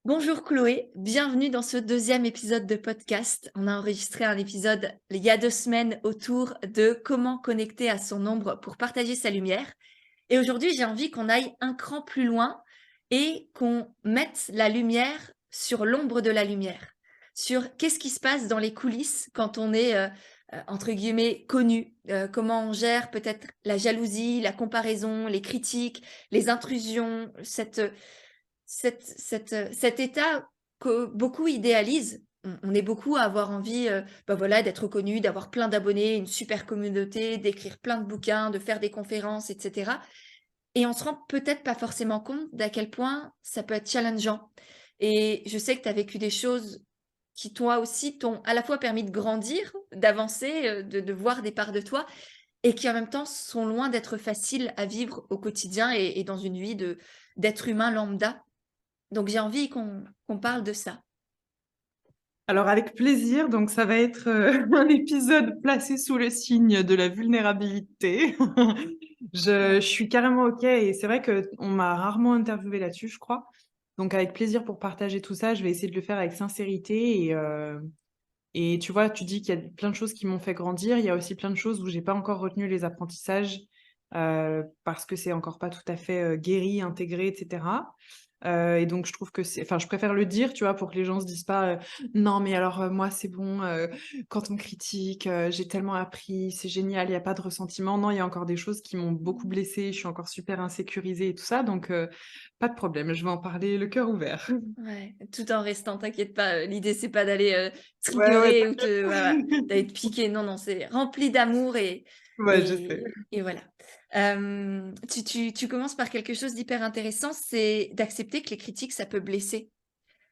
Bonjour Chloé, bienvenue dans ce deuxième épisode de podcast. On a enregistré un épisode il y a 2 semaines autour de comment connecter à son ombre pour partager sa lumière. Et aujourd'hui, j'ai envie qu'on aille un cran plus loin et qu'on mette la lumière sur l'ombre de la lumière, sur qu'est-ce qui se passe dans les coulisses quand on est, entre guillemets, connu, comment on gère peut-être la jalousie, la comparaison, les critiques, les intrusions, cet état que beaucoup idéalisent. On est beaucoup à avoir envie, voilà, d'être connu, d'avoir plein d'abonnés, une super communauté, d'écrire plein de bouquins, de faire des conférences et cetera et on se rend peut-être pas forcément compte d'à quel point ça peut être challengeant et je sais que tu as vécu des choses qui, toi aussi, t'ont à la fois permis de grandir, d'avancer, de voir des parts de toi et qui, en même temps, sont loin d'être faciles à vivre au quotidien et dans une vie de d'être humain lambda. Donc j'ai envie qu'on parle de ça. Alors avec plaisir, donc ça va être un épisode placé sous le signe de la vulnérabilité. Je Ouais. suis carrément OK et c'est vrai qu'on m'a rarement interviewé là-dessus, je crois. Donc avec plaisir pour partager tout ça, je vais essayer de le faire avec sincérité et tu vois, tu dis qu'il y a plein de choses qui m'ont fait grandir. Il y a aussi plein de choses où j'ai pas encore retenu les apprentissages parce que c'est encore pas tout à fait guéri, intégré, etc. Et donc je trouve que enfin, je préfère le dire, tu vois, pour que les gens se disent pas non, mais alors moi c'est bon, quand on me critique, j'ai tellement appris, c'est génial, il y a pas de ressentiment. Non, il y a encore des choses qui m'ont beaucoup blessée, je suis encore super insécurisée et tout ça, donc pas de problème, je vais en parler le cœur ouvert. Ouais, tout en restant, t'inquiète pas, l'idée c'est pas d'aller, Ouais, ouais, triggerer ou t'inquiète. te voilà, d'aller te piquer. Non, non, c'est rempli d'amour Ouais, je sais. et voilà. Tu commences par quelque chose d'hyper intéressant, c'est d'accepter que les critiques, ça peut blesser.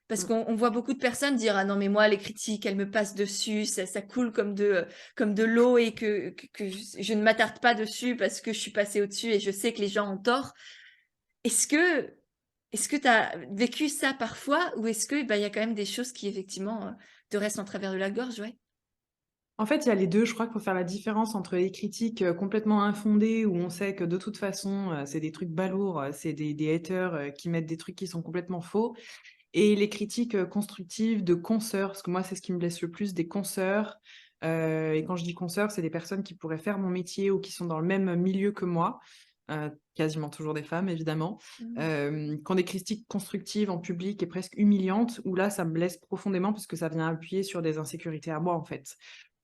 Parce Mmh. qu'on voit beaucoup de personnes dire: «Ah non, mais moi les critiques, elles me passent dessus, ça coule comme de l'eau et que je ne m'attarde pas dessus parce que je suis passée au-dessus et je sais que les gens ont tort». Est-ce que est-ce que tu as vécu ça parfois ou est-ce que, bah, il y a quand même des choses qui effectivement, te restent en travers de la gorge? Ouais. En fait, il y a les 2. Je crois qu'il faut faire la différence entre les critiques, complètement infondées où on sait que de toute façon, c'est des trucs balourds, c'est des haters, qui mettent des trucs qui sont complètement faux et les critiques, constructives de consoeurs, parce que moi, c'est ce qui me blesse le plus, des consoeurs, et quand je dis consoeurs, c'est des personnes qui pourraient faire mon métier ou qui sont dans le même milieu que moi, quasiment toujours des femmes évidemment, Mmh. qui ont des critiques constructives en public et presque humiliantes, où là, ça me blesse profondément parce que ça vient appuyer sur des insécurités à moi, en fait.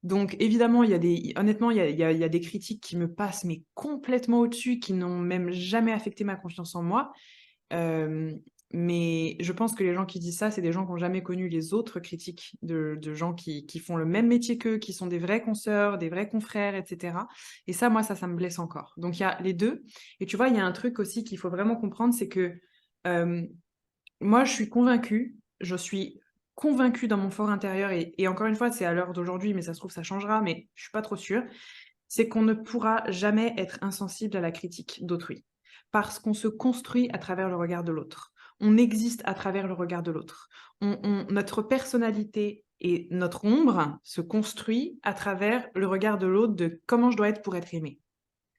Donc évidemment, il y a des honnêtement, il y a des critiques qui me passent, mais complètement au-dessus, qui n'ont même jamais affecté ma confiance en moi. Hem, mais je pense que les gens qui disent ça, c'est des gens qui ont jamais connu les autres critiques de gens qui font le même métier qu'eux, qui sont des vrais consoeurs, des vrais confrères et cetera. Et ça, moi, ça me blesse encore. Donc il y a les 2. Et tu vois, il y a un truc aussi qu'il faut vraiment comprendre, c'est que, hem moi, je suis convaincue dans mon fort intérieur et encore une fois, c'est à l'heure d'aujourd'hui, mais ça se trouve, ça changera, mais je suis pas trop sûre, c'est qu'on ne pourra jamais être insensible à la critique d'autrui. Parce qu'on se construit à travers le regard de l'autre. On existe à travers le regard de l'autre. Notre personnalité et notre ombre se construit à travers le regard de l'autre de comment je dois être pour être aimé.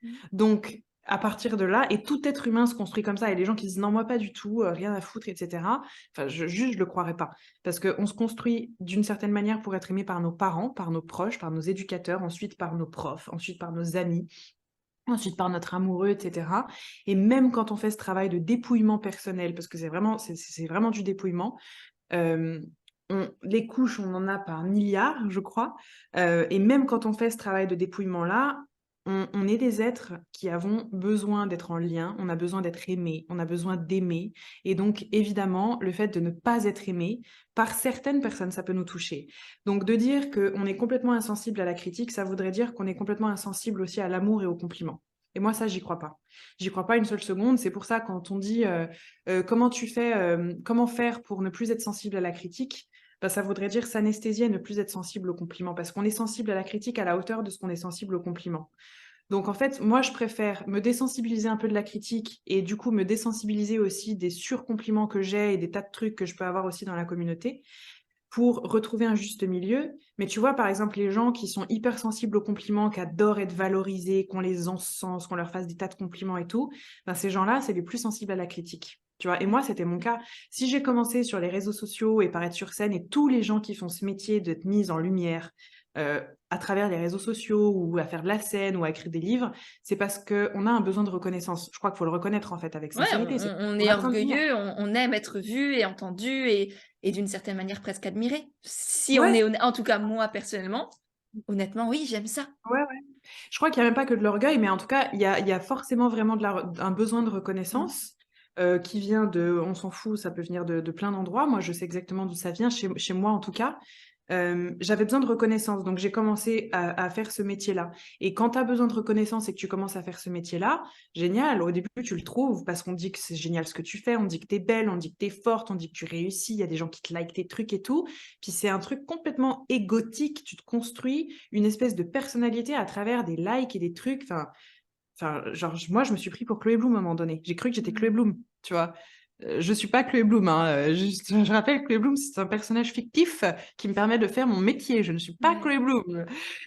Mmh. Donc, à partir de là et tout être humain se construit comme ça et les gens qui disent: «Non, moi pas du tout, rien à foutre» et cetera, enfin, je le croirais pas. Parce qu'on se construit d'une certaine manière pour être aimé par nos parents, par nos proches, par nos éducateurs, ensuite par nos profs, ensuite par nos amis, ensuite par notre amoureux et cetera et même quand on fait ce travail de dépouillement personnel, parce que c'est vraiment du dépouillement, hem, on les couches, on en a par milliards, je crois, et même quand on fait ce travail de dépouillement-là, on est des êtres qui avons besoin d'être en lien, on a besoin d'être aimés, on a besoin d'aimer et donc évidemment, le fait de ne pas être aimé, par certaines personnes, ça peut nous toucher. Donc de dire qu'on est complètement insensible à la critique, ça voudrait dire qu'on est complètement insensible aussi à l'amour et aux compliments et moi ça, j'y crois pas. J'y crois pas une seule seconde. C'est pour ça quand on dit, comment tu fais, comment faire pour ne plus être sensible à la critique? Bah, ça voudrait dire s'anesthésier et ne plus être sensible aux compliments, parce qu'on est sensible à la critique à la hauteur de ce qu'on est sensible aux compliments. Donc en fait, moi, je préfère me désensibiliser un peu de la critique et du coup me désensibiliser aussi des surcompliments que j'ai et des tas de trucs que je peux avoir aussi dans la communauté pour retrouver un juste milieu. Mais tu vois, par exemple, les gens qui sont hyper sensibles aux compliments, qui adorent être valorisés, qu'on les encense, qu'on leur fasse des tas de compliments et tout, ben ces gens-là, c'est les plus sensibles à la critique. tu vois? Et moi, c'était mon cas. Si j'ai commencé sur les réseaux sociaux et par être sur scène et tous les gens qui font ce métier d'être mis en lumière, heu, à travers les réseaux sociaux ou à faire de la scène ou à écrire des livres, c'est parce qu'on a un besoin de reconnaissance. Je crois qu'il faut le reconnaître, en fait, avec Ouais, sincérité. C'est on on est a besoin de lumière. orgueilleux, on aime être vu et entendu et d'une certaine manière presque admiré. Si on Ouais, est en tout cas moi personnellement, honnêtement oui, j'aime ça. ouais, ouais. Je crois qu'il y a même pas que de l'orgueil, mais en tout cas, il y a forcément vraiment un besoin de Mmh. reconnaissance, qui vient de on s'en fout, ça peut venir de plein d'endroits. Moi, je sais exactement d'où ça vient, chez moi en tout cas. J'avais besoin de reconnaissance, donc j'ai commencé à faire ce métier-là. Et quand tu as besoin de reconnaissance et que tu commences à faire ce métier-là, génial, au début, tu le trouves parce qu'on dit que c'est génial ce que tu fais, on dit que tu es belle, on dit que tu es forte, on dit que tu réussis, il y a des gens qui te likent tes trucs et tout. Puis c'est un truc complètement égotique, tu te construis une espèce de personnalité à travers des likes et des trucs, genre, moi, je me suis pris pour Chloé Bloom à un moment donné. J'ai cru que j'étais Chloé Mmh. Bloom, tu vois? Je suis pas Chloé Bloom, hein, juste je rappelle, Chloé Bloom, c'est un personnage fictif qui me permet de faire mon métier. Je ne suis pas Ouais. Chloé Bloom.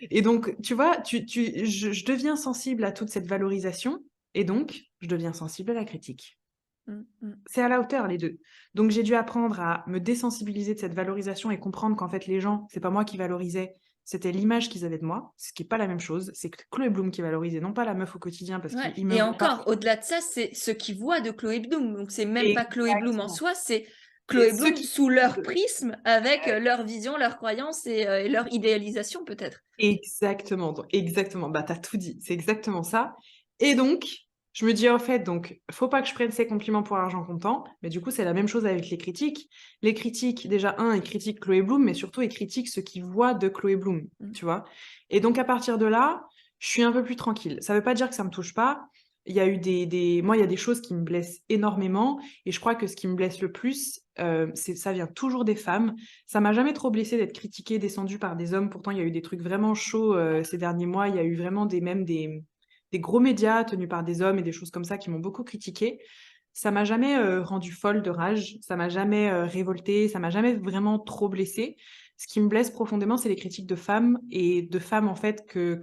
Et donc, tu vois, je deviens sensible à toute cette valorisation et donc je deviens sensible à la critique. Mmh mh. C'est à la hauteur les 2. Donc j'ai dû apprendre à me désensibiliser de cette valorisation et comprendre qu'en fait les gens, c'est pas moi qui valorisais, c'était l'image qu'ils avaient de moi, ce qui est pas la même chose. C'est que Chloé Bloom qui valorisait, non pas la meuf au quotidien parce Ouais qu'il me et voit pas. encore, au-delà de ça, c'est ce qu'ils voient de Chloé Bloom. Donc c'est même pas Chloé Bloom en Exactement. soi, c'est C'est Chloé ceux Bloom qui sous leur de prisme avec, leur vision, leurs croyances et leur idéalisation peut-être. exactement, exactement, bah, tu as tout dit, c'est exactement ça et donc je me dis: «En fait, donc faut pas que je prenne ces compliments pour argent comptant», mais du coup, c'est la même chose avec les critiques. Les critiques, déjà ils critiquent Chloé Bloom, mais surtout ils critiquent ce qu'ils voient de Chloé Bloom, Mmh. tu vois? Et donc à partir de là, je suis un peu plus tranquille. Ça veut pas dire que ça me touche pas. Il y a eu des moi, il y a des choses qui me blessent énormément et je crois que ce qui me blesse le plus, c'est ça vient toujours des femmes. Ça m'a jamais trop blessée d'être critiquée, descendue par des hommes. Pourtant, il y a eu des trucs vraiment chauds, ces derniers mois. Il y a eu vraiment des gros médias tenus par des hommes et des choses comme ça qui m'ont beaucoup critiquée. Ça m'a jamais, rendue folle de rage. Ça m'a jamais, révoltée. Ça m'a jamais vraiment trop blessée. Ce qui me blesse profondément, c'est les critiques de femmes et de femmes, en fait, que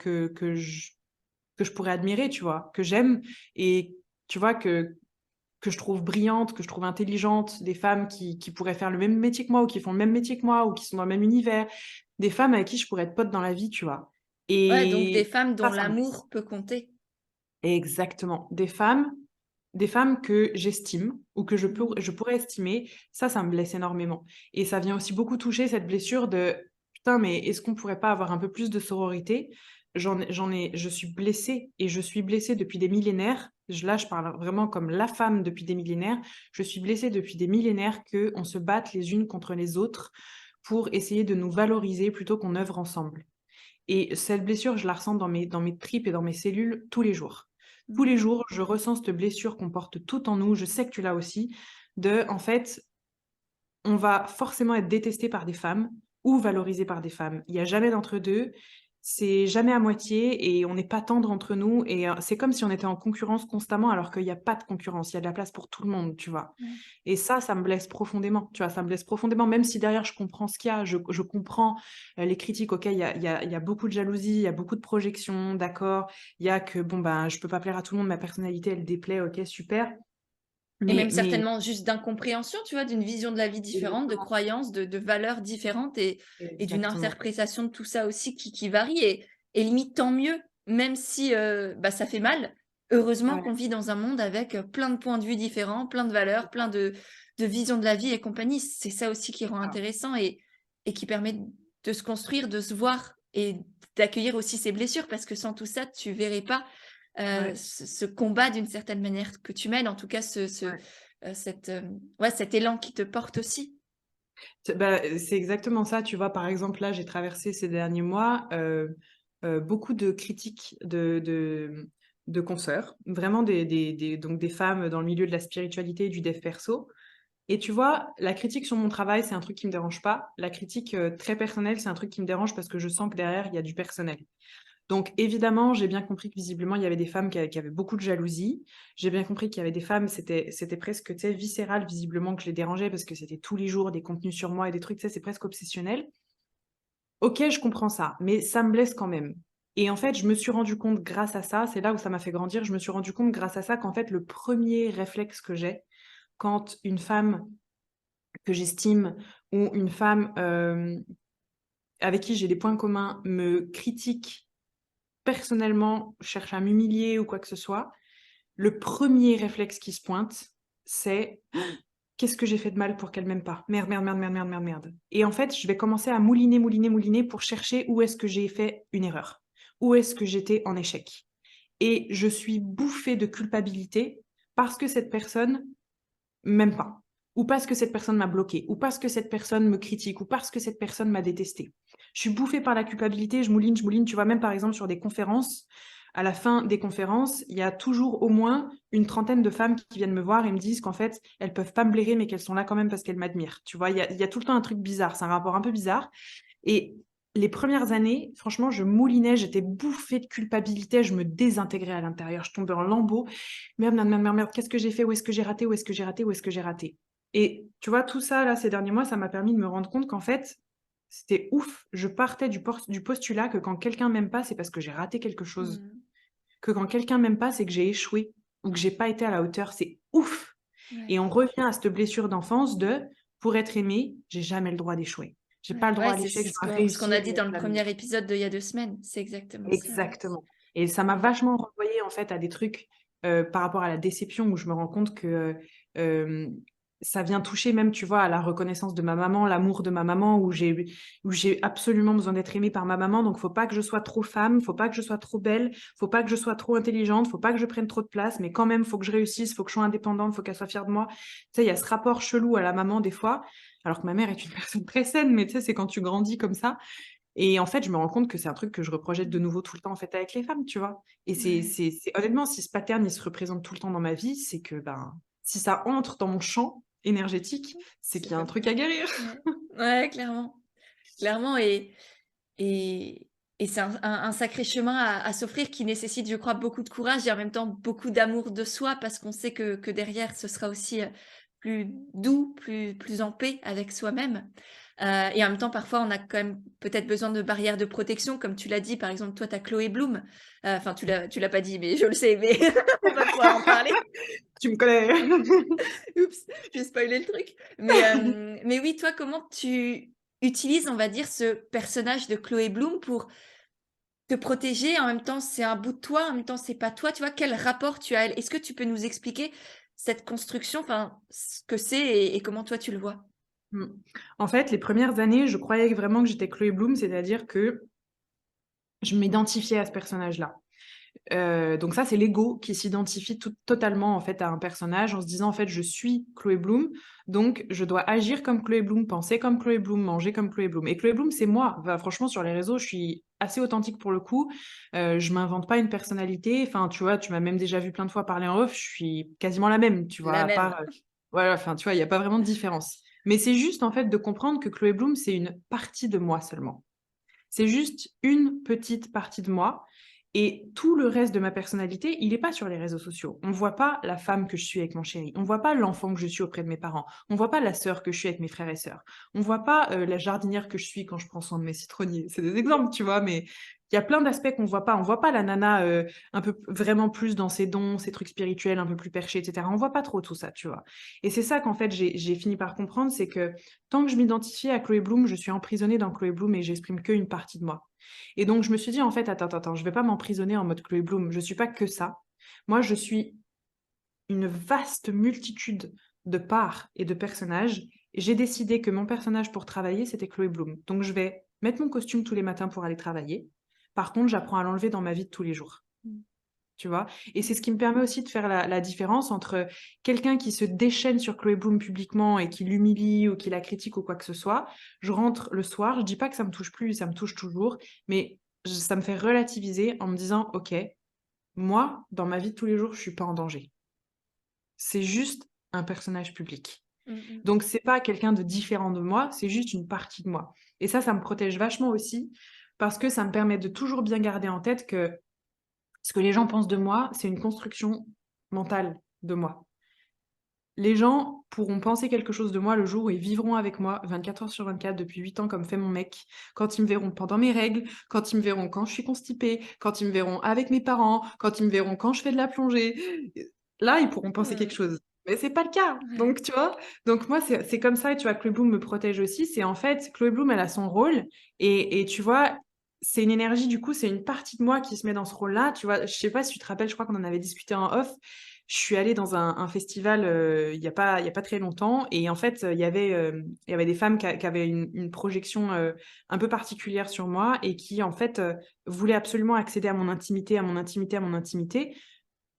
je pourrais admirer, tu vois? Que j'aime et tu vois, que je trouve brillantes, que je trouve intelligentes, des femmes qui pourraient faire le même métier que moi ou qui font le même métier que moi ou qui sont dans le même univers, des femmes avec qui je pourrais être pote dans la vie, tu vois? Ouais, donc des Et femmes dont ça me blesse. l'amour peut compter. Exactement. Des femmes que j'estime ou que Mmh. je pourrais estimer, ça me blesse énormément et ça vient aussi beaucoup toucher cette blessure de: «Putain, mais est-ce qu'on pourrait pas avoir un peu plus de sororité?» Je suis blessée et je suis blessée depuis des millénaires. Là, je parle vraiment comme la femme depuis des millénaires. Je suis blessée depuis des millénaires qu'on se batte les unes contre les autres pour essayer de nous valoriser plutôt qu'on œuvre ensemble. Et cette blessure, je la ressens dans mes tripes et dans mes cellules tous les jours. Tous Mmh. les jours, je ressens cette blessure qu'on porte tout en nous, je sais que tu l'as aussi, en fait, on va forcément être détesté par des femmes ou valorisé par des femmes. Il y a jamais d'entre-deux, c'est jamais à moitié et on n'est pas tendre entre nous et c'est comme si on était en concurrence constamment alors qu'il y a pas de concurrence, il y a de la place pour tout le monde, tu vois? Ouais. Et ça me blesse profondément, tu vois? Ça me blesse profondément, même si derrière je comprends ce qu'il y a, je comprends, les critiques, OK, il y a beaucoup de jalousie, il y a beaucoup de projections, d'accord. Il y a que bon, ben, je peux pas plaire à tout le monde, ma personnalité elle déplaît, OK, super. Et même Mais certainement juste d'incompréhension, tu vois? D'une vision de la vie différente, de exactement, croyances, de valeurs différentes et d'une exactement. interprétation de tout ça aussi qui varie et limite tant mieux, même si, bah, ça fait mal. Heureusement Ouais, qu'on vit dans un monde avec, plein de points de vue différents, plein de valeurs, c'est ça. plein de visions de la vie et compagnie. C'est ça aussi qui rend Ah, intéressant et qui permet de se construire, de se voir et d'accueillir aussi ses blessures parce que sans tout ça, tu verrais pas ouais, ce combat d'une certaine manière que tu mènes, en tout cas ouais. ouais, cet élan qui te porte aussi. C'est exactement ça, tu vois? Par exemple, là, j'ai traversé ces derniers mois, beaucoup de critiques de consoeurs, vraiment donc des femmes dans le milieu de la spiritualité et du dev perso et tu vois, la critique sur mon travail, c'est un truc qui me dérange pas. La critique, très personnelle, c'est un truc qui me dérange parce que je sens que derrière, il y a du personnel. Donc évidemment, j'ai bien compris que visiblement, il y avait des femmes qui avaient beaucoup de jalousie. J'ai bien compris qu'il y avait des femmes, c'était presque, tu sais, viscéral visiblement que je les dérangeais parce que c'était tous les jours des contenus sur moi et des trucs, tu sais, c'est presque obsessionnel. OK, je comprends ça, mais ça me blesse quand même. Et en fait, je me suis rendu compte grâce à ça, c'est là où ça m'a fait grandir, je me suis rendu compte grâce à ça qu'en fait, le premier réflexe que j'ai quand une femme que j'estime ou une femme avec qui j'ai des points communs me critique personnellement, cherche à m'humilier ou quoi que ce soit, le premier réflexe qui se pointe, c'est qu'est-ce que j'ai fait de mal pour qu'elle m'aime pas? Merde, merde, merde, merde, merde, merde, merde. Et en fait, je vais commencer à mouliner, mouliner, mouliner pour chercher où est-ce que j'ai fait une erreur, où est-ce que j'étais en échec. Et je suis bouffée de culpabilité parce que cette personne m'aime pas, ou parce que cette personne m'a bloqué, ou parce que cette personne me critique, ou parce que cette personne m'a détesté. Je suis bouffée par la culpabilité, je mouline, tu vois, même par exemple sur des conférences, à la fin des conférences, il y a toujours au moins une trentaine de femmes qui viennent me voir et me disent qu'en fait, elles peuvent pas me blairer, mais qu'elles sont là quand même parce qu'elles m'admirent. Tu vois, il y a tout le temps un truc bizarre, c'est un rapport un peu bizarre. Et les premières années, franchement, je moulinais, j'étais bouffée de culpabilité, je me désintégrais à l'intérieur, je tombais en lambeaux. Merde, merde, merde, merde, merde, qu'est-ce que j'ai fait? Où est-ce que j'ai raté? Où est-ce que j'ai raté? Où est-ce que j'ai raté? Et tu vois, tout ça, là, ces derniers mois, ça m'a permis de me rendre compte qu'en fait, c'était ouf. Je partais du postulat que quand quelqu'un m'aime pas, c'est parce que j'ai raté quelque chose. Mmh. Que quand quelqu'un m'aime pas, c'est que j'ai échoué ou que j'ai pas été à la hauteur. C'est ouf. Ouais. Et on revient à cette blessure d'enfance de pour être aimé, j'ai jamais le droit d'échouer. J'ai pas Ouais, le droit ouais, à c'est l'échec, je ce dois qu'on a réussir dit et dans être le la meilleure. premier épisode d'il y a 2 semaines. C'est exactement ça, ouais. Exactement. Et ça m'a vachement renvoyé en fait à des trucs par rapport à la déception où je me rends compte que euh, ça vient toucher même, tu vois, à la reconnaissance de ma maman, l'amour de ma maman, où j'ai absolument besoin d'être aimée par ma maman. Donc, faut pas que je sois trop femme, faut pas que je sois trop belle, faut pas que je sois trop intelligente, faut pas que je prenne trop de place, mais quand même, faut que je réussisse, faut que je sois indépendante, faut qu'elle soit fière de moi. Tu sais, il y a ce rapport chelou à la maman des fois, alors que ma mère est une personne très saine, mais tu sais, c'est quand tu grandis comme ça. Et en fait, je me rends compte que c'est un truc que je reprojette de nouveau tout le temps, en fait, avec les femmes, tu vois? Et Ouais. c'est honnêtement, si ce pattern, il se représente tout le temps dans ma vie, c'est que, ben, si ça entre dans mon champ énergétique, c'est C'est qu'il y a un comme truc ça. à guérir. Ouais. Ouais, clairement. Clairement et et c'est un sacré chemin à s'offrir qui nécessite, je crois, beaucoup de courage et en même temps beaucoup d'amour de soi parce qu'on sait que derrière ce sera aussi, plus doux, plus en paix avec soi-même. Et en même temps, parfois, on a quand même peut-être besoin de barrières de protection comme tu l'as dit, par exemple, toi, tu as Chloé Bloom. Enfin, tu l'as pas dit, mais je le sais, mais on va pouvoir en parler. Tu me connais. Oups, j'ai spoilé le truc. Mais oui, toi, comment tu utilises, on va dire, ce personnage de Chloé Bloom pour te protéger? En même temps, c'est un bout de toi, en même temps, c'est pas toi. Tu vois, quel rapport tu as à elle? Est-ce que tu peux nous expliquer cette construction, enfin, ce que c'est et comment toi tu le vois? Mmh. En fait, les premières années, je croyais vraiment que j'étais Chloé Bloom, c'est-à-dire que je m'identifiais à ce personnage-là. Donc ça, c'est l'ego qui s'identifie totalement en fait à un personnage en se disant en fait je suis Chloé Bloom, donc je dois agir comme Chloé Bloom, penser comme Chloé Bloom, manger comme Chloé Bloom. Et Chloé Bloom, c'est moi. Enfin, franchement, sur les réseaux, je suis assez authentique pour le coup. Je m'invente pas une personnalité. Enfin, tu vois, tu m'as même déjà vu plein de fois parler en off. Je suis quasiment la même, tu vois, La à même. part. Voilà, enfin, tu vois, il y a pas vraiment de différence. Mais c'est juste en fait de comprendre que Chloé Bloom, c'est une partie de moi seulement. C'est juste une petite partie de moi et tout le reste de ma personnalité, il est pas sur les réseaux sociaux. On voit pas la femme que je suis avec mon chéri, on voit pas l'enfant que je suis auprès de mes parents, on voit pas la sœur que je suis avec mes frères et sœurs, on voit pas, la jardinière que je suis quand je prends soin de mes citronniers. C'est des exemples, tu vois? Mais il y a plein d'aspects qu'on voit pas. On voit pas la nana, un peu vraiment plus dans ses dons, ses trucs spirituels, un peu plus perchés et cetera. On voit pas trop tout ça, tu vois? Et c'est ça qu'en fait j'ai fini par comprendre, c'est que tant que je m'identifiais à Chloé Bloom, je suis emprisonnée dans Chloé Bloom et j'exprime qu'une partie de moi. Et donc je me suis dit en fait: «Attends, je vais pas m'emprisonner en mode Chloé Bloom, je suis pas que ça. Moi, je suis une vaste multitude de parts et de personnages et j'ai décidé que mon personnage pour travailler, c'était Chloé Bloom. Donc je vais mettre mon costume tous les matins pour aller travailler. Par contre, j'apprends à l'enlever dans ma vie de tous les jours». Mmh. Tu vois? Et c'est Mmh. ce qui me permet aussi de faire la différence entre quelqu'un qui se déchaîne sur Chloé Bloom publiquement et qui l'humilie ou qui la critique ou quoi que ce soit. Je rentre le soir, je dis pas que ça me touche plus, ça me touche toujours, mais ça me fait relativiser en me disant: «OK, moi, dans ma vie de tous les jours, je suis pas en danger. C'est juste un personnage public». Mmh mh. Donc c'est pas quelqu'un de différent de moi, c'est juste une partie de moi. Et ça me protège vachement aussi parce que ça me permet de toujours bien garder en tête que ce que les gens pensent de moi, c'est une construction mentale de moi. Les gens pourront penser quelque chose de moi le jour où ils vivront avec moi 24 heures sur 24 depuis 8 ans comme fait mon mec, quand ils me verront pendant mes règles, quand ils me verront quand je suis constipée, quand ils me verront avec mes parents, quand ils me verront quand je fais de la plongée. Là, ils pourront penser quelque Mmh. chose. Mais c'est pas le cas. Ouais. Donc, tu vois? Donc moi, c'est comme ça, tu vois, Chloé Bloom me protège aussi. C'est en fait, Chloé Bloom, elle a son rôle et tu vois, c'est une énergie, du coup, c'est une partie de moi qui se met dans ce rôle-là. Tu vois, je sais pas si tu te rappelles, je crois qu'on en avait discuté en off. Je suis allée dans un festival il y a pas très longtemps et en fait, il y avait des femmes qui avaient une projection un peu particulière sur moi et qui, en fait, voulaient absolument accéder à mon intimité, à mon intimité, à mon intimité.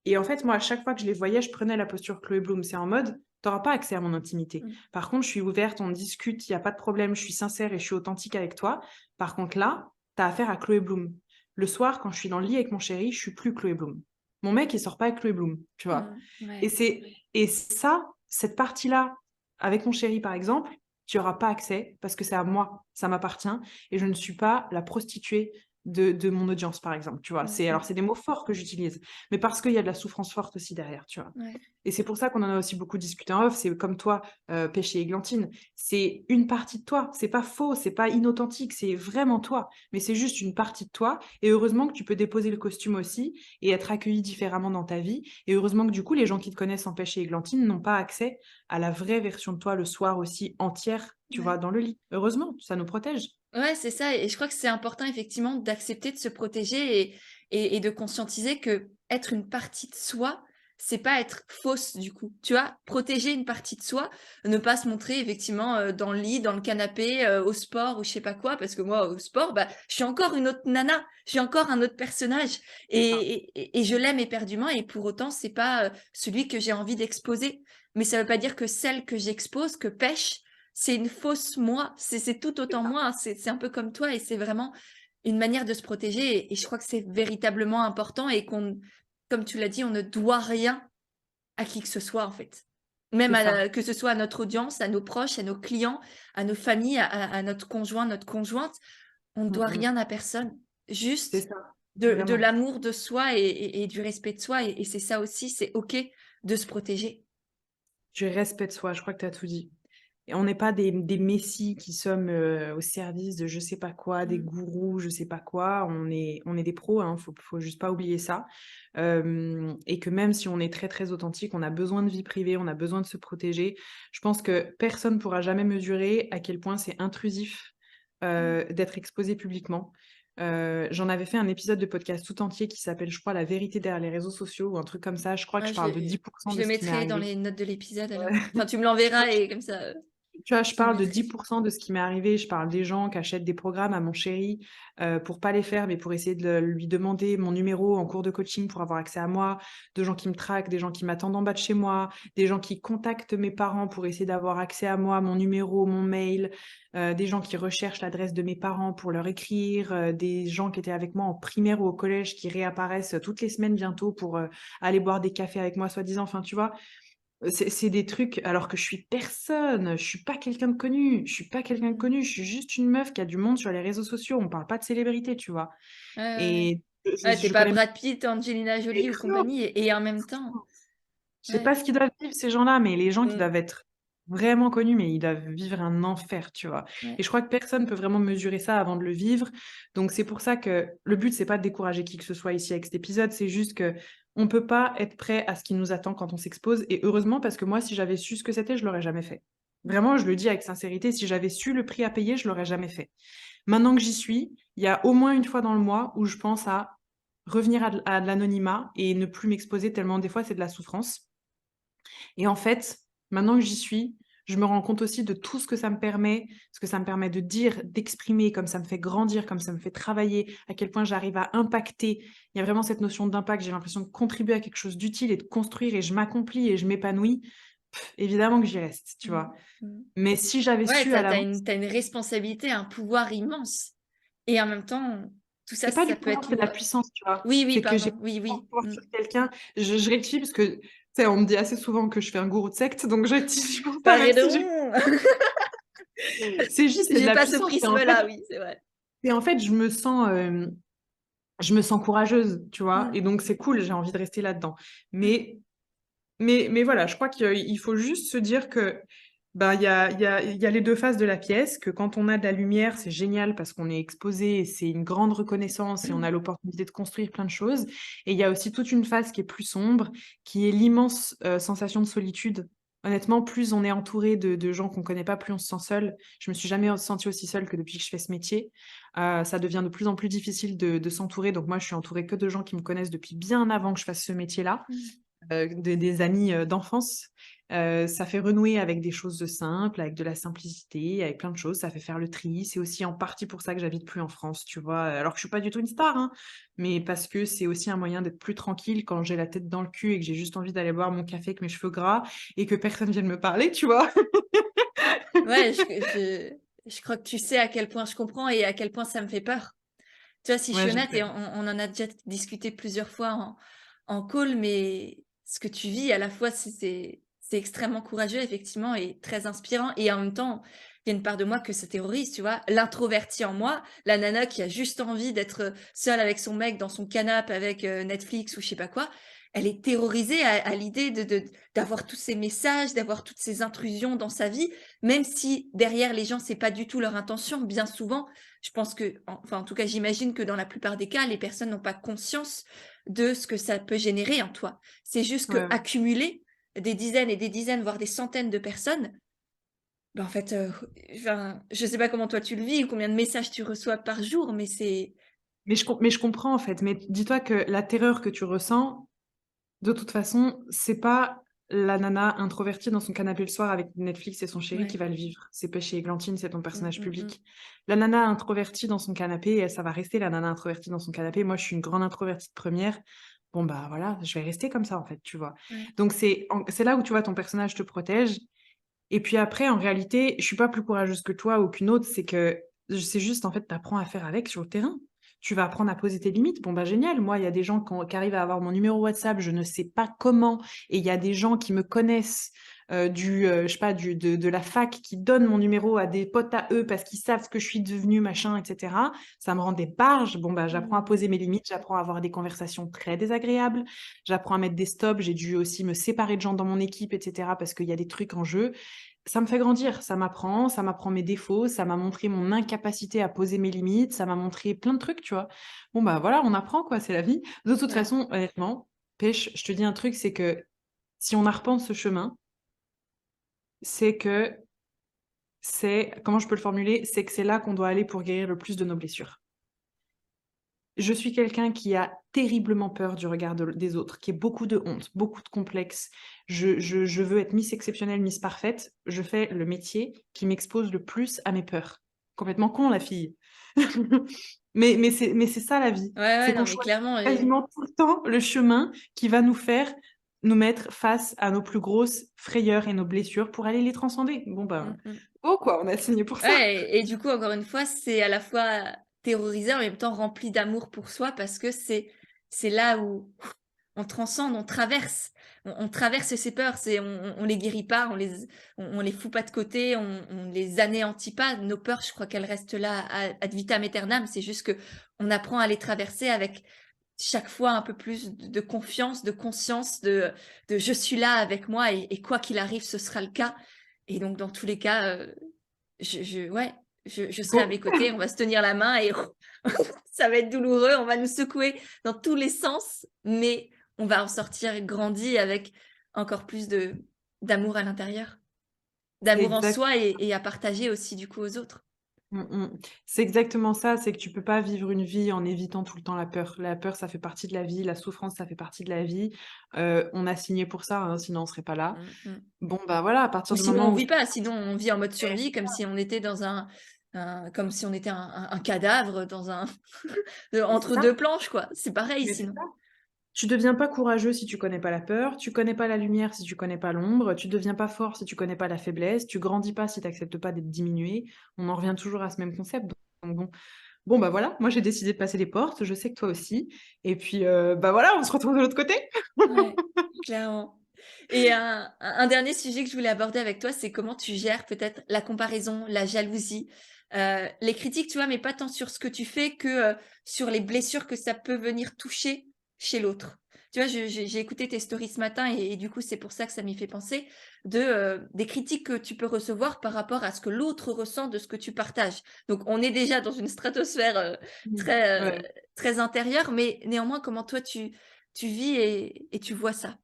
Et en fait, moi, à chaque fois que je les voyais, je prenais la posture Chloé Bloom. C'est en mode, t'auras pas accès à mon intimité. Mm. Par contre, je suis ouverte, on discute, il y a pas de problème, je suis sincère et je suis authentique avec toi. Par contre, là, tu as affaire à Chloé Bloom. Le soir, quand je suis dans le lit avec mon chéri, je suis plus Chloé Bloom. Mon mec, il sort pas avec Chloé Bloom, tu vois. Mm. Et Ouais. c'est et ça, cette partie-là, avec mon chéri, par exemple, tu auras pas accès parce que c'est à moi, ça m'appartient et je ne suis pas la prostituée de mon audience, par exemple, tu vois. Mm. Alors, c'est des mots forts que j'utilise, mais parce qu'il y a de la souffrance forte aussi derrière, tu vois. Ouais. Et c'est pour ça qu'on en a aussi beaucoup discuté en off. C'est comme toi, Péché Églantine. C'est une partie de toi. C'est pas faux, c'est pas inauthentique, c'est vraiment toi. Mais c'est juste une partie de toi. Et heureusement que tu peux déposer le costume aussi et être accueilli différemment dans ta vie. Et heureusement que du coup, les gens qui te connaissent en Péché Églantine n'ont pas accès à la vraie version de toi le soir aussi entière, tu vois, Ouais. dans le lit. Heureusement, ça nous protège. Ouais, c'est ça. Et je crois que c'est important, effectivement, d'accepter de se protéger et de conscientiser que être une partie de soi, c'est pas être fausse, du coup. Tu vois, protéger une partie de soi, ne pas se montrer, effectivement, dans le lit, dans le canapé, au sport ou je sais pas quoi, parce que moi, au sport, bah, je suis encore une autre nana, je suis encore un autre personnage C'est ça. et je l'aime éperdument et pour autant, c'est pas celui que j'ai envie d'exposer. Mais ça veut pas dire que celle que j'expose, que pêche, c'est une fausse moi, c'est tout C'est autant ça. moi, c'est un peu comme toi et c'est vraiment une manière de se protéger et je crois que c'est véritablement important et qu'on, comme tu l'as dit, on ne doit rien à qui que ce soit en fait. Même C'est ça. que ce soit à notre audience, à nos proches, à nos clients, à nos familles, à notre conjoint, notre conjointe, on ne Mm, doit mm. rien à personne. C'est Juste ça. de Vraiment. l'amour de soi et du respect de soi et c'est ça aussi, c'est ok de se protéger. Du respect de soi, je crois que tu as tout dit. Et on n'est pas des messies qui sommes au service de je sais pas quoi, des Mm. gourous, je sais pas quoi. On est des pros, hein, faut juste pas oublier ça. Et que même si on est très très authentique, on a besoin de vie privée, on a besoin de se protéger. Je pense que personne ne pourra jamais mesurer à quel point c'est intrusif Mm. d'être exposé publiquement. J'en avais fait un épisode de podcast tout entier qui s'appelle, je crois, La vérité derrière les réseaux sociaux ou un truc comme ça. Je crois que Ouais, je parle de 10% je de le ce qui m'est mettrai dans arrivé. les notes de l'épisode alors. Enfin, tu me l'enverras et comme ça, Tu vois, je je le parle de mettrai. 10% de ce qui m'est arrivé. Je parle des gens qui achètent des programmes à mon chéri pour pas les faire, mais pour essayer de lui demander mon numéro en cours de coaching pour avoir accès à moi, de gens qui me traquent, des gens qui m'attendent en bas de chez moi, des gens qui contactent mes parents pour essayer d'avoir accès à moi, mon numéro, mon mail, des gens qui recherchent l'adresse de mes parents pour leur écrire, des gens qui étaient avec moi en primaire ou au collège qui réapparaissent toutes les semaines bientôt pour aller boire des cafés avec moi, soi-disant. Enfin, tu vois, c'est des trucs alors que je suis personne, je suis pas quelqu'un de connu, je suis pas quelqu'un de Mmh. connu, je suis juste une meuf qui a du monde sur les réseaux sociaux, on parle pas de célébrité, tu vois? Ouais, ouais, ouais. Et Ouais, tu je pas connais Brad Pitt, Angelina mais Jolie ou grave! compagnie et en même temps Je sais ouais. pas ce qu'ils doivent vivre ces gens-là, mais les gens qui Mmh. doivent être vraiment connus, mais ils doivent vivre un enfer, tu vois? Ouais. Et je crois que personne peut vraiment mesurer ça avant de le vivre. Donc c'est pour ça que le but, c'est pas de décourager qui que ce soit ici avec cet épisode, c'est juste qu'on peut pas être prêt à ce qui nous attend quand on s'expose et heureusement parce que moi, si j'avais su ce que c'était, je l'aurais jamais fait. Mmh. Vraiment, je le dis avec sincérité, si j'avais su le prix à payer, je l'aurais jamais fait. Maintenant que j'y suis, il y a au moins une fois dans le mois où je pense à revenir à de l'anonymat et ne plus m'exposer tellement des fois c'est de la souffrance. Et en fait, maintenant que j'y suis, je me rends compte aussi de tout ce que ça me permet, ce que ça me permet de dire, d'exprimer, comme ça me fait grandir, comme ça me fait travailler, à quel point j'arrive à impacter. Il y a vraiment cette notion d'impact, j'ai l'impression de contribuer à quelque chose d'utile et de construire et je m'accomplis et je m'épanouis. Évidemment que j'y reste, tu Mmh. vois. Mmh. Mais si j'avais Ouais, su à l'avance, tu une responsabilité, un pouvoir immense et en même temps, tout ça, c'est pas ça du peut pouvoir, être c'est de la lourd. puissance, tu vois. Oui, oui, C'est que j'ai pardon. Oui, pas de oui. pouvoir Mmh. sur quelqu'un. Je rectifie parce que, tu sais, on me dit assez souvent que je fais un gourou de secte, donc je rectifie pour ça, même si j'ai Pardon! c'est juste, c'est de J'ai la pas ce puissance prisme-là, oui, c'est vrai. et en fait, je me sens courageuse, tu vois? Mmh. Et donc c'est cool, j'ai envie de rester là-dedans. Mais voilà, je crois qu'il faut juste se dire que Ben, il y a les 2 faces de la pièce, que quand on a de la lumière, c'est génial parce qu'on est exposé et c'est une grande reconnaissance et on a l'opportunité de construire plein de choses et il y a aussi toute une face qui est plus sombre, qui est l'immense, sensation de solitude. Honnêtement, plus on est entouré de gens qu'on connaît pas, plus on se sent seul. Je me suis jamais sentie aussi seule que depuis que je fais ce métier. Ça devient de plus en plus difficile de s'entourer, donc moi, je suis entourée que de gens qui me connaissent depuis bien avant que je fasse ce métier-là. Mmh. Des amis, d'enfance. Ça fait renouer avec des choses de simples, avec de la simplicité, avec plein de choses. Ça fait faire le tri. C'est aussi en partie pour ça que j'habite plus en France, tu vois? Alors que je suis pas du tout une star, hein, mais parce que c'est aussi un moyen d'être plus tranquille quand j'ai la tête dans le cul et que j'ai juste envie d'aller boire mon café avec mes cheveux gras et que personne vienne me parler, tu vois? Ouais, je crois que tu sais à quel point je comprends et à quel point ça me fait peur. Tu vois, si je Ouais, suis je honnête et sais. on en a déjà discuté plusieurs fois en call, mais ce que tu vis à la fois, c'est extrêmement courageux effectivement et très inspirant et en même temps, il y a une part de moi que ça terrorise, tu vois? L'introvertie en moi, la nana qui a juste envie d'être, seule avec son mec dans son canapé avec, Netflix ou je sais pas quoi, elle est terrorisée à l'idée d'avoir tous ces messages, d'avoir toutes ces intrusions dans sa vie, même si derrière les gens, c'est pas du tout leur intention. Bien souvent, je pense que, enfin, en tout cas, j'imagine que dans la plupart des cas, les personnes n'ont pas conscience de ce que ça peut générer en toi. C'est juste Ouais, que ouais. accumuler des dizaines et des dizaines, voire des centaines de personnes, ben, en fait, enfin, je sais pas comment toi tu le vis ou combien de messages tu reçois par jour, mais c'est Mais je comprends, en fait, mais dis-toi que la terreur que tu ressens, de toute façon, c'est pas la nana introvertie dans son canapé le soir avec Netflix et son chéri qui ouais. va le vivre. C'est pas chez Églantine, c'est ton Mmh, personnage mmh, mmh. public. La nana introvertie dans son canapé, elle, ça va rester la nana introvertie dans son canapé. Moi, je suis une grande introvertie de première. Bon, bah voilà, je vais rester comme ça, en fait, tu vois. Ouais, Donc, c'est là où tu vois ton personnage te protège. Et puis après, en réalité, je suis pas plus courageuse que toi ou qu'une autre, c'est juste, en fait, tu apprends à faire avec sur le terrain. Tu vas apprendre à poser tes limites. Bon, bah, génial. Moi, il y a des gens qui arrivent à avoir mon numéro WhatsApp, je ne sais pas comment, et il y a des gens qui me connaissent, je sais pas, de la fac, qui donnent mon numéro à des potes à eux parce qu'ils savent ce que je suis devenue, machin, et cetera. Ça me rend des barges. Bon, bah, j'apprends à mmh, poser mes limites, j'apprends à avoir des conversations très désagréables, j'apprends à mettre des stops. J'ai dû aussi me séparer de gens dans mon équipe, et cetera, parce qu'il y a des trucs en jeu. Ça me fait grandir, ça m'apprend mes défauts, ça m'a montré mon incapacité à poser mes limites, ça m'a montré plein de trucs, tu vois? Bon, bah, voilà, on apprend quoi, c'est la vie. De toute ouais, façon, honnêtement, Pêche, je te dis un truc, c'est que si on arpente ce chemin, c'est que comment je peux le formuler? C'est que c'est là qu'on doit aller pour guérir le plus de nos blessures. Je suis quelqu'un qui a terriblement peur du regard des autres, qui a beaucoup de honte, beaucoup de complexes. Je veux être Miss exceptionnelle, Miss parfaite. Je fais le métier qui m'expose le plus à mes peurs. Complètement con, la fille. Mais c'est ça la vie. ouais, C'est ouais, qu'on non, mais choisit clairement, quasiment tout le temps le chemin qui va nous mettre face à nos plus grosses frayeurs et nos blessures pour aller les transcender. Bon ben, mmh mh. oh quoi, on a signé pour ça. Ouais et du coup, encore une fois, c'est à la fois terrorisant, en même temps rempli d'amour pour soi parce que c'est là où on transcende, on traverse ces peurs, on les guérit pas, on les fout pas de côté, on les anéantit pas. Nos peurs, je crois qu'elles restent là ad vitam aeternam. C'est juste que on apprend à les traverser avec chaque fois un peu plus de confiance, de conscience, de «je suis là avec moi et quoi qu'il arrive, ce sera le cas» et donc dans tous les cas, ouais, je serai à Bon, mes côtés, on va se tenir la main et ça va être douloureux, on va nous secouer dans tous les sens, mais on va en sortir grandi avec encore plus d'amour à l'intérieur, c'est d'amour en exact. soi et à partager aussi du coup aux autres. Mmh mh. C'est exactement ça, c'est que tu peux pas vivre une vie en évitant tout le temps la peur. La peur, ça fait partie de la vie, la souffrance, ça fait partie de la vie. On a signé pour ça, hein, sinon on serait pas là. Mmh mh. Bon, bah, voilà, à Ou partir du sinon on moment où vit pas, sinon on vit en mode survie comme si on était dans comme si on était un cadavre dans un mais c'est entre ça, 2 planches quoi, c'est pareil mais c'est sinon. ça. Tu deviens pas courageux si tu connais pas la peur, tu connais pas la lumière si tu connais pas l'ombre, tu deviens pas fort si tu connais pas la faiblesse, tu grandis pas si tu acceptes pas d'être diminué. On en revient toujours à ce même concept, donc bon. Bon, bah, voilà, moi j'ai décidé de passer les portes, je sais que toi aussi et puis, bah, voilà, on se retrouve de l'autre côté. Ouais, clairement. Et un dernier sujet que je voulais aborder avec toi, c'est comment tu gères peut-être la comparaison, la jalousie, les critiques, tu vois? Mais pas tant sur ce que tu fais que, sur les blessures que ça peut venir toucher chez l'autre. tu vois, j'ai écouté tes stories ce matin et du coup, c'est pour ça que ça m'y fait penser des critiques que tu peux recevoir par rapport à ce que l'autre ressent de ce que tu partages. Donc, on est déjà dans une stratosphère très, Ouais. très intérieure, mais néanmoins, comment toi, tu vis et tu vois ça?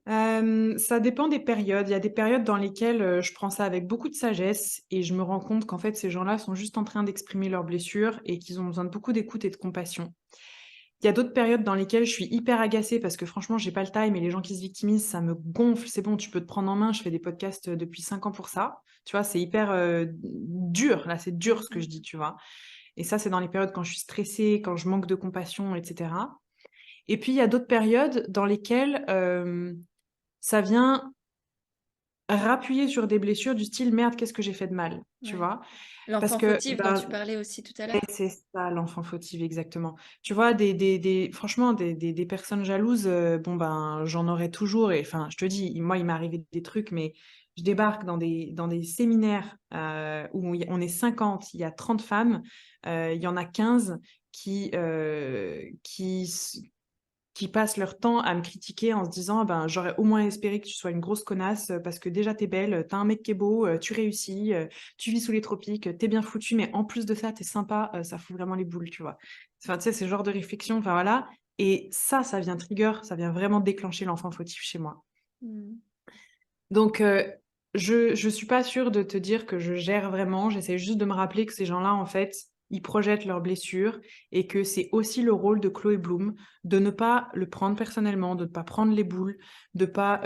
Ça dépend des périodes. Il y a des périodes dans lesquelles, je prends ça avec beaucoup de sagesse et je me rends compte qu'en fait, ces gens-là sont juste en train d'exprimer leurs blessures et qu'ils ont besoin de beaucoup d'écoute et de compassion. Il y a d'autres périodes dans lesquelles je suis hyper agacée parce que franchement, j'ai pas le time et les gens qui se victimisent, ça me gonfle. C'est bon, tu peux te prendre en main. Je fais des podcasts, depuis 5 ans pour ça. Tu vois? C'est hyper, dur. Là, c'est dur Mmh ce que mh. je dis, tu vois? Et ça, c'est dans les périodes quand je suis stressée, quand je manque de compassion et cetera. Et puis, il y a d'autres périodes dans lesquelles, ça vient rappuyer sur des blessures du style: «Merde, qu'est-ce que j'ai fait de mal?» Tu Ouais. vois? Parce L'enfant que, fautif dont tu ben parlais aussi tout à et l'heure? c'est ça l'enfant fautif, exactement. Tu vois, des franchement, des personnes jalouses, bon, ben, j'en aurai toujours et enfin, je te dis, moi, il m'est arrivé des trucs, mais je débarque dans des séminaires, où on est 50, il y a 30 femmes, il y en a 15 qui passent leur temps à me critiquer en se disant: «Ah ben, j'aurais au moins espéré que tu sois une grosse connasse, parce que déjà tu es belle, tu as un mec qui est beau, tu réussis, tu vis sous les tropiques, tu es bien foutue, mais en plus de ça, tu es sympa», ça fout vraiment les boules, tu vois? Enfin, tu sais, ce genre de réflexion, enfin voilà et ça vient trigger, ça vient vraiment déclencher l'enfant fautif chez moi. Mmh. Donc je suis pas sûre de te dire que je gère vraiment, j'essaie juste de me rappeler que ces gens-là, en fait, ils projettent leurs blessures et que c'est aussi le rôle de Chloé Bloom de ne pas le prendre personnellement, de ne pas prendre les boules, de pas,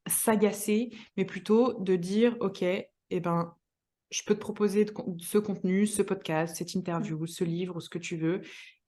s'agacer, mais plutôt de dire: «OK, eh ben, je peux te proposer ce contenu, ce podcast, cette Mmh. interview, ce livre, ce que tu veux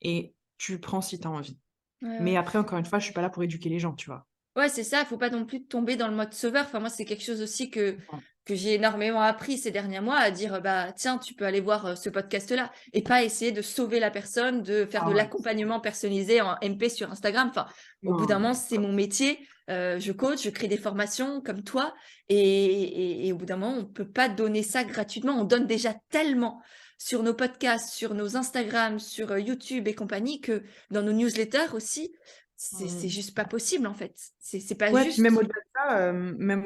et tu le prends si tu as envie». Ouais, Mais ouais. après, encore une fois, je suis pas là pour éduquer les gens, tu vois? Ouais, c'est ça, faut pas non plus tomber dans le mode sauveur. Enfin, moi, c'est quelque chose aussi que Non. que j'ai énormément appris ces derniers mois à dire, «Bah, tiens, tu peux aller voir, ce podcast-là» et pas essayer de sauver la personne, de faire de Ah ouais, l'accompagnement personnalisé en MP sur Instagram. Enfin, au bout d'un non, moment, c'est mon métier, je coach, je crée des formations comme toi et au bout d'un moment, on peut pas donner ça gratuitement. On donne déjà tellement sur nos podcasts, sur nos Instagram, sur, YouTube et compagnie que dans nos newsletters aussi, c'est mmh. juste pas possible, en fait. C'est pas Ouais, puis même juste.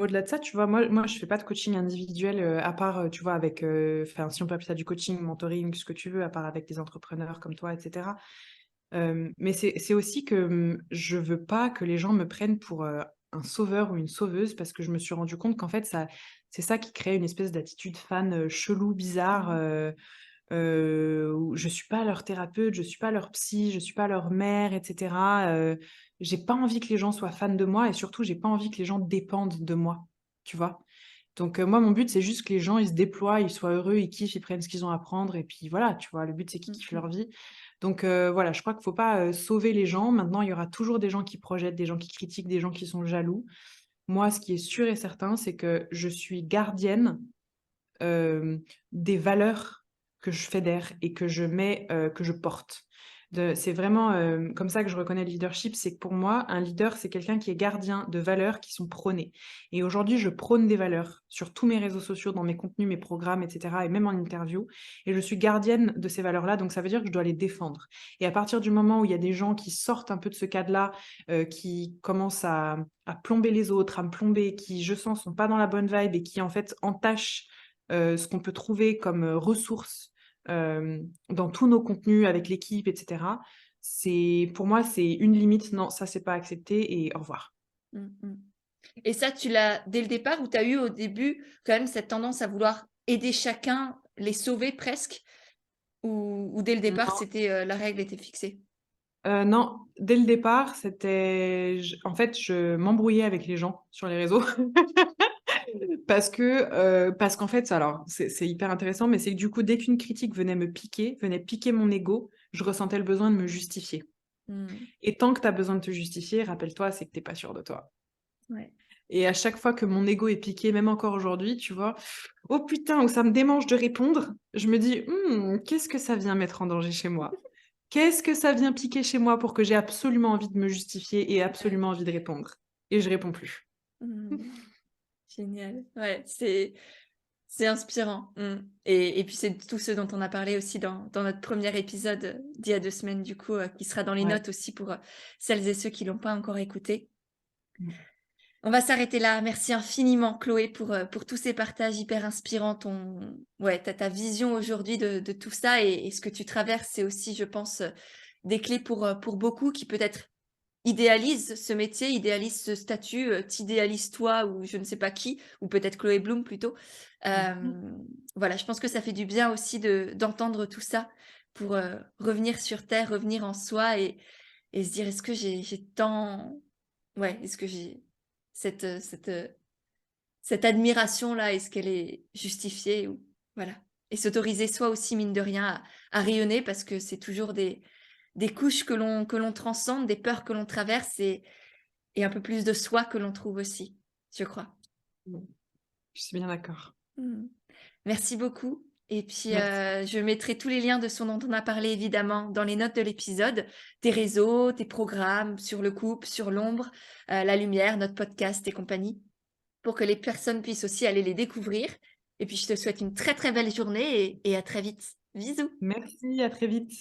au-delà de ça, tu vois, moi je fais pas de coaching individuel, à part, tu vois, avec, enfin, si on peut appeler ça du coaching, mentoring, ce que tu veux, à part avec des entrepreneurs comme toi et cetera. Mais c'est aussi que, je veux pas que les gens me prennent pour, un sauveur ou une sauveuse parce que je me suis rendu compte qu'en fait c'est ça qui crée une espèce d'attitude fan, chelou, bizarre, Mmh. où je suis pas leur thérapeute, je suis pas leur psy, je suis pas leur mère et cetera, j'ai pas envie que les gens soient fans de moi et surtout j'ai pas envie que les gens dépendent de moi, tu vois? Donc moi mon but c'est juste que les gens ils se déploient, ils soient heureux, ils kiffent, ils prennent ce qu'ils ont à prendre et puis voilà, tu vois? Le but c'est qu'ils Mmh kiffent mh. leur vie. Donc voilà, je crois qu'il faut pas, sauver les gens. Maintenant il y aura toujours des gens qui projettent, des gens qui critiquent, des gens qui sont jaloux. Moi ce qui est sûr et certain, c'est que je suis gardienne des valeurs que je fédère et que je mets, que je porte. C'est vraiment, comme ça que je reconnais le leadership, c'est que pour moi, un leader, c'est quelqu'un qui est gardien de valeurs qui sont prônées. Et aujourd'hui, je prône des valeurs sur tous mes réseaux sociaux, dans mes contenus, mes programmes, et cetera et même en interview et je suis gardienne de ces valeurs-là, donc ça veut dire que je dois les défendre. Et à partir du moment où il y a des gens qui sortent un peu de ce cadre-là, qui commencent à plomber les autres, à me plomber, qui, je sens, sont pas dans la bonne vibe et qui, en fait, entachent ce qu'on peut trouver comme, ressources, dans tous nos contenus avec l'équipe et cetera. C'est pour moi, c'est une limite. Non, ça, c'est pas accepté et au revoir. Mmh mh. Et ça, tu l'as dès le départ ou tu as eu au début quand même cette tendance à vouloir aider chacun, les sauver presque? Ou dès le départ, Non, c'était, la règle était fixée? non, dès le départ, c'était en fait, je m'embrouillais avec les gens sur les réseaux parce qu'en fait, alors c'est hyper intéressant, mais c'est que du coup, dès qu'une critique venait piquer mon ego, je ressentais le besoin de me justifier Mmh. et tant que tu as besoin de te justifier, rappelle-toi, c'est que tu es pas sûr de toi. Ouais. Et à chaque fois que mon ego est piqué, même encore aujourd'hui, tu vois? Oh putain, où ça me démange de répondre, je me dis: qu'est-ce que ça vient mettre en danger chez moi? Qu'est-ce que ça vient piquer chez moi pour que j'ai absolument envie de me justifier et Ouais. absolument envie de répondre?» Et je réponds plus. Mmh. Génial. Ouais, c'est C'est inspirant. Et puis c'est tout ce dont on a parlé aussi dans notre premier épisode d'il y a 2 semaines, du coup, qui sera dans les Ouais. notes aussi pour celles et ceux qui l'ont pas encore écouté. Mmh. On va s'arrêter là. Merci infiniment, Chloé, pour tous ces partages hyper inspirants. Ouais, ta vision aujourd'hui de tout ça et ce que tu traverses, c'est aussi, je pense, des clés pour beaucoup qui peut-être idéalisent ce métier, idéalisent ce statut, t'idéalises toi ou je ne sais pas qui, ou peut-être Chloé Bloom plutôt. Mmh. Voilà, je pense que ça fait du bien aussi d'entendre tout ça pour revenir sur terre, revenir en soi et se dire est-ce que j'ai tant... Ouais, est-ce que j'ai cette admiration-là, est-ce qu'elle est justifiée ou... Voilà. Et s'autoriser soi aussi, mine de rien, à rayonner parce que c'est toujours des couches que l'on transcende, des peurs que l'on traverse et un peu plus de soi que l'on trouve aussi, je crois. Mmh. Je suis bien d'accord. Mmh. Merci beaucoup. Et puis, Merci. je mettrai tous les liens de ce dont on a parlé, évidemment, dans les notes de l'épisode. Tes réseaux, tes programmes sur le couple, sur l'ombre, la lumière, notre podcast et compagnie, pour que les personnes puissent aussi aller les découvrir. Et puis, je te souhaite une très, très belle journée et à très vite. Bisous. Merci, à très vite.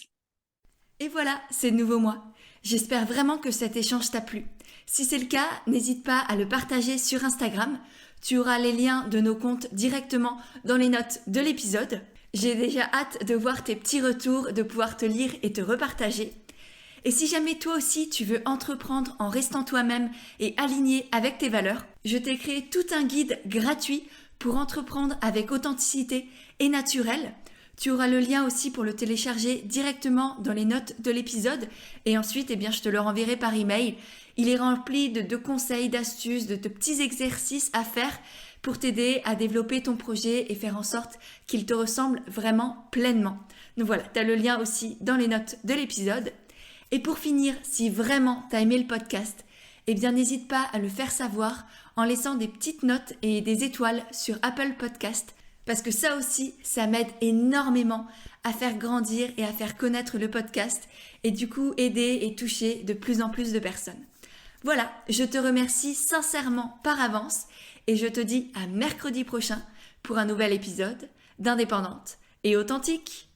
Et voilà, c'est de nouveau moi. J'espère vraiment que cet échange t'a plu. Si c'est le cas, n'hésite pas à le partager sur Instagram. Tu auras les liens de nos comptes directement dans les notes de l'épisode. J'ai déjà hâte de voir tes petits retours, de pouvoir te lire et te repartager. Et si jamais toi aussi tu veux entreprendre en restant toi-même et aligné avec tes valeurs, je t'ai créé tout un guide gratuit pour entreprendre avec authenticité et naturel. Tu auras le lien aussi pour le télécharger directement dans les notes de l'épisode et ensuite je te le renverrai par email. Il est rempli de conseils, d'astuces, de petits exercices à faire pour t'aider à développer ton projet et faire en sorte qu'il te ressemble vraiment pleinement. Donc voilà, tu as le lien aussi dans les notes de l'épisode. Et pour finir, si vraiment tu as aimé le podcast, n'hésite pas à le faire savoir en laissant des petites notes et des étoiles sur Apple Podcast parce que ça aussi, ça m'aide énormément à faire grandir et à faire connaître le podcast et du coup aider et toucher de plus en plus de personnes. Voilà, je te remercie sincèrement par avance et je te dis à mercredi prochain pour un nouvel épisode d'Indépendante et Authentique.